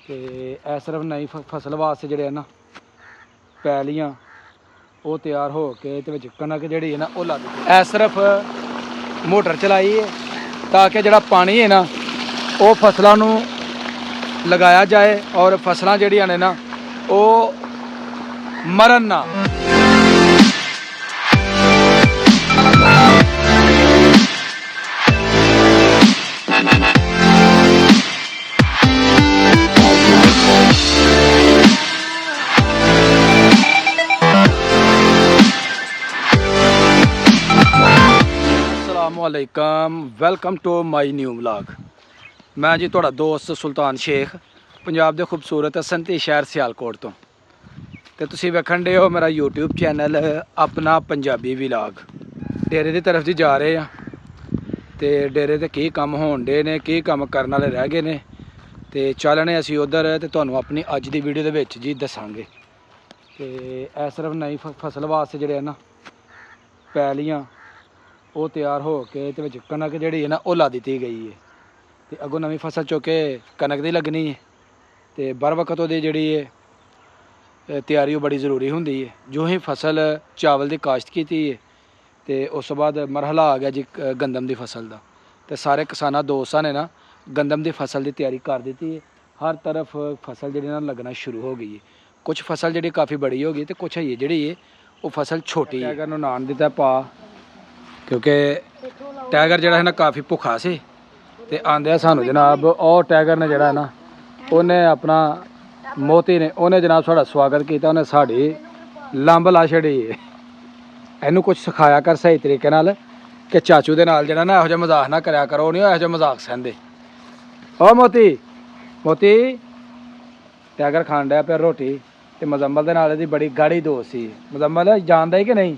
ਤੇ ਇਹ ਸਿਰਫ ਨਈ ਫਸਲ ਵਾਸਤੇ ਜਿਹੜੇ ਨਾ ਪੈਲੀਆਂ ਉਹ ਤਿਆਰ ਹੋ ਕੇ ਤੇ ਵਿੱਚ ਕਣਕ ਜਿਹੜੀ ਹੈ ਨਾ ਉਹ ਲੱਗ ਗਈ। ਇਹ ਸਿਰਫ ਮੋਟਰ ਚਲਾਈ ਹੈ ਤਾਂ ਕਿ ਜਿਹੜਾ ਪਾਣੀ ਹੈ ਨਾ ਉਹ ਫਸਲਾਂ ਨੂੰ ਲਗਾਇਆ ਜਾਏ ਔਰ ਫਸਲਾਂ ਜਿਹੜੀਆਂ ਨੇ ਨਾ ਉਹ ਮਰਨ ਨਾ। अस्सलामुअलैकुम, welcome to my new vlog. मैं जी तुहाड़ा दोस्त सुल्तान शेख पंजाब के खूबसूरत संती शहर सियालकोट तो ते तुसीं वेखण दे हो मेरा यूट्यूब चैनल अपना पंजाबी व्लॉग। डेरे की तरफ जी जा रहे हैं ते डेरे ते की काम होण डे ने, की काम करन वाले रह गए ने ते चलने असीं उधर ते तुहानूं अपनी अज दी वीडियो दे विच जी दसांगे। ते इह सिर्फ नई फसल वास्ते जिहड़े ना पैलियां वो तैयार हो के ते विच कणक जिहड़ी है ना वो ला दी गई है ते अगों नवीं फसल चुके कणक दी लगनी है ते बर वक्त वो जिहड़ी है तैयारी बड़ी जरूरी होंदी है। जो ही फसल चावल की काश्त की है तो उस बाद मरहला आ गया जी गंदम की फसल का। तो सारे किसाना दोस्तां ने ना गंदम की फसल की तैयारी कर दी है। हर तरफ फसल जी ना लगना शुरू हो गई है। कुछ फसल जी काफ़ी बड़ी हो गई तो कुछ है जी वो फसल छोटी है। टैगर नान दिता पा क्योंकि टैगर जरा है ना काफ़ी भुखा से ते आंदे सानू जनाब और टैगर ने जरा ना उन्हें अपना मोती ने उन्हें जनाब साड़ा स्वागत किया। उन्हें साड़ी लंब ला छड़ी इनू कुछ सिखाया कर सही तरीके नाल कि चाचू दे नाल जरा ना इहो जिहा मजाक ना करया करो। नहीं इहो जिहा मजाक सहंदे। ओ मोती मोती टैगर खान डया पे रोटी ते मुजम्मल दे नाल इहदी बड़ी गाढ़ी दोस्त सी। मुजम्मल जानदा ही कि नहीं?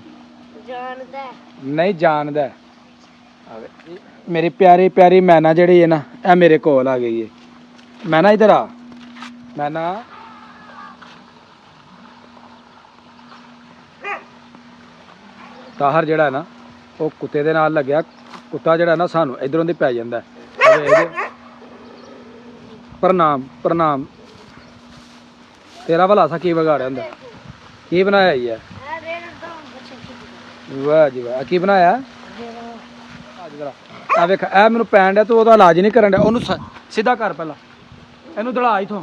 जानदा नहीं जानदा। मेरी प्यारी प्यारी मैना जड़ी है ना यह मेरे कोल आ गई है। मैना इधर आ। मैना ताहर जड़ा ना वो कुत्ते दे नाल लग्या। कुत्ता जड़ा ना सानू इधरों दी पै जांदा। प्रणाम प्रणाम। तेरा भला सा की बगाड़िया हुंदा? की बनाया ही है? वाह जी वाह। की बनाया? आ वेख ए मैनू पैन डया तू ओहदा इलाज नहीं करन डया। ओनू सीधा कर पहला इनू दड़ा इथों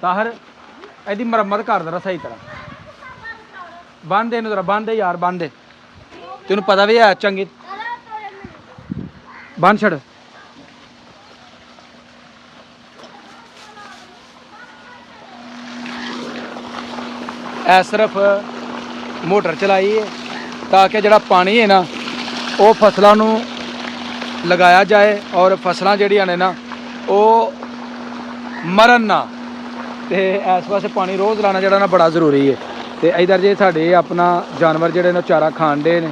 ताहर इहदी मरम्मत कर दरा सही तरह। बन दे इनू जरा बन दे यार बन दे। तेनू पता भी है चंगी बन छड़। ए सिर्फ मोटर चलाई है ताकि जड़ा पानी है ना वो फसलों नू लगाया जाए और फसलां जड़ियां ने ना वो मरन ना। ते इस पासे पानी रोज़ लाना जड़ा ना बड़ा जरूरी है। ते इधर जे साडे अपना जानवर जड़े ने चारा खान डे ने।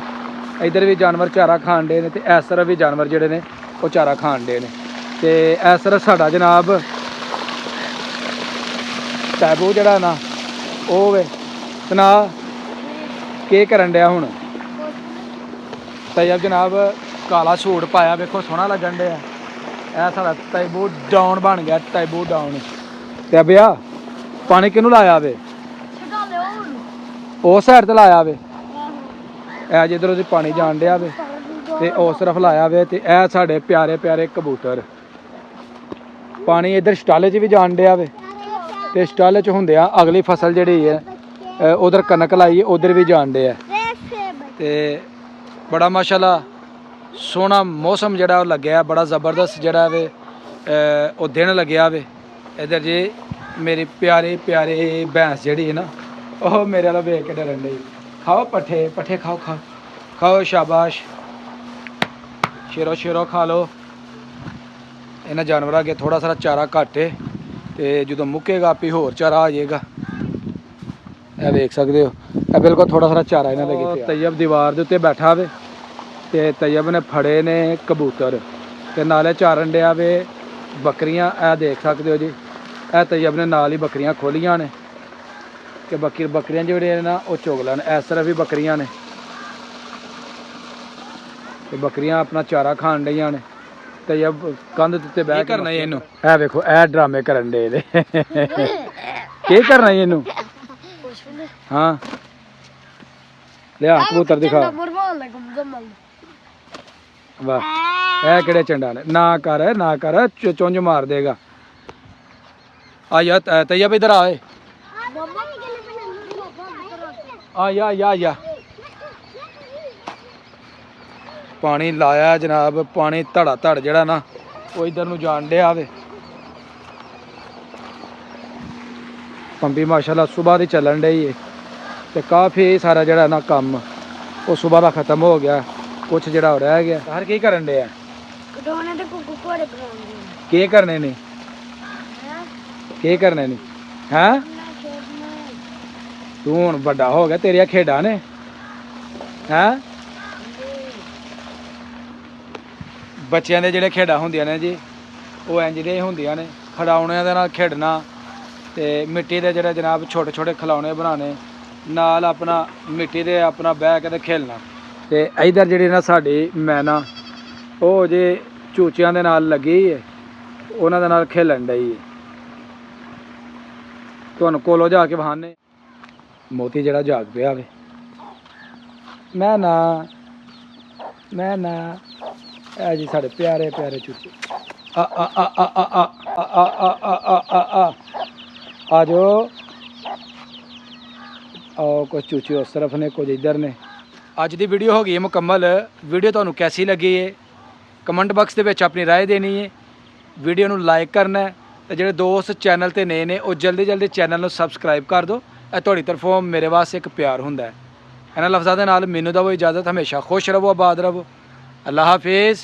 इधर भी जानवर चारा खान डे ने ते इस तरफ भी जानवर जड़े ने वो चारा खान डे ने। ते इस तरफ साडा जनाब तैबू जड़ा ना वो वे सुना के करन डया हुण? तैयब जनाब काला सूट पाया वेखो सोहना लगन डया। यह साडा तैबू डाउन बन गया। तैबू डाउन तैबिया पानी किनू लाया वे? उस साइड ते लाया वे ए जिधरों पानी जान डया वे ते उस तरफ लाया वे। ते ए साडे प्यारे प्यारे कबूतर पानी इधर स्टाले च भी जान डया वे ते स्टाले च हुंदिया अगली फसल जिहड़ी है उधर कनक लाई उधर भी जान डे ते बड़ा माशाल्लाह सोहना मौसम जड़ा लग्या। बड़ा ज़बरदस्त जड़ा वे वो दिन लग्या वे। इधर जी मेरी प्यारी प्यारी भैंस जड़ी है ना वह मेरे वाला वेख के डरन डई। खाओ पट्ठे पट्ठे खाओ खाओ खाओ शाबाश शेरो शेरो खा लो। इन्होंने जानवर अगे थोड़ा सारा चारा घट है तो जो मुकेगा आपी होर चारा आ जाएगा। यह देख सकते हो यह बिल्कुल थोड़ा सारा चारा इन्होंने। तैयब दीवार के उत्ते बैठा वे ते तैयब ने फड़े ने कबूतर ते नाले चारन डया वे बकरियां। यह देख सकते हो जी यह तैयब ने नाल ही बकरियां खोलियां ने कि बकरियां जोड़ियां ना वो चुग लैन। इस तरह भी बकरियां ने ते बकरियां अपना चारा खान डईयां ने। ਤੇ ਇਹ ਕੰਧ ਦੇ ਉੱਤੇ ਬਹਿ ਕੇ ਕਰਨਾ ਇਹਨੂੰ। ਇਹ ਵੇਖੋ ਇਹ ਡਰਾਮੇ ਕਰਨ ਦੇ ਇਹਦੇ ਕੀ ਕਰਨਾ ਇਹਨੂੰ। ਹਾਂ ਲਿਆ ਕਬੂਤਰ ਦਿਖਾ। ਵਾਹ ਇਹ ਕਿਹੜੇ ਚੰਡਾ ਨੇ। ਨਾ ਕਰ ਚੁੰਝ ਮਾਰ ਦੇਗਾ। ਆ ਜਾ ਤੈयब इधर आए। आ पानी लाया जनाब। पानी धड़ा धड़ जड़ा ना वो इधर नूं जान डिया वे। पंपी माशाल्लाह सुबह दी चलन डई है ते काफ़ी सारा जड़ा ना कम वो सुबह का खत्म हो गया। कुछ जड़ा रह गया। हर की करन डिया की करने ने की करने ने हैं। तू हुण बड़ा हो गया तेरिया खेडा ने हैं। बच्चों के जोड़े खेडा होंदियां ने जी वो इंज दे होंदियां ने खिडौणिਆਂ ਦੇ ਨਾਲ खेडना ते मिट्टी के जोड़े जनाब छोटे छोटे खिलौने बनाने नाल अपना मिट्टी दे अपना बह के खेलना। ते इधर जी ना साडी मैना वो जे चूचियां दे नाल लगी है उन्हां दे नाल खेलन डई है। तुहानूं कोलों जाके बहाने मोती जड़ा जाग पिया वे। मैं ना ए जी साढ़े प्यारे प्यारे चूचे आ आ आ आ आ आ आ आ आ आ आ जाओ। आओ कुछ चूचे उस तरफ ने कुछ इधर ने। अज की वीडियो हो गई मुकम्मल। वीडियो तुहानूं कैसी लगी है कमेंट बॉक्स दे विच अपनी राय देनी है। वीडियो नूं लाइक करना है ते जिहड़े दोस्त चैनल ते नए ने वो जल्दी जल्दी चैनल नूं सबसक्राइब कर दो। ਇਹ ਤੁਹਾਡੀ ਤਰਫੋਂ ਮੇਰੇ ਵਾਸਤੇ ਇੱਕ ਪਿਆਰ ਹੁੰਦਾ ਹੈ। ਇਹਨਾਂ ਲਫ਼ਜ਼ਾਂ ਦੇ ਨਾਲ ਮੈਨੂੰ ਦਿਓ ਇਜਾਜ਼ਤ। ਹਮੇਸ਼ਾ ਖੁਸ਼ ਰਹੋ, ਆਬਾਦ ਰਹੋ। ਅੱਲਾ ਹਾਫਿਜ਼।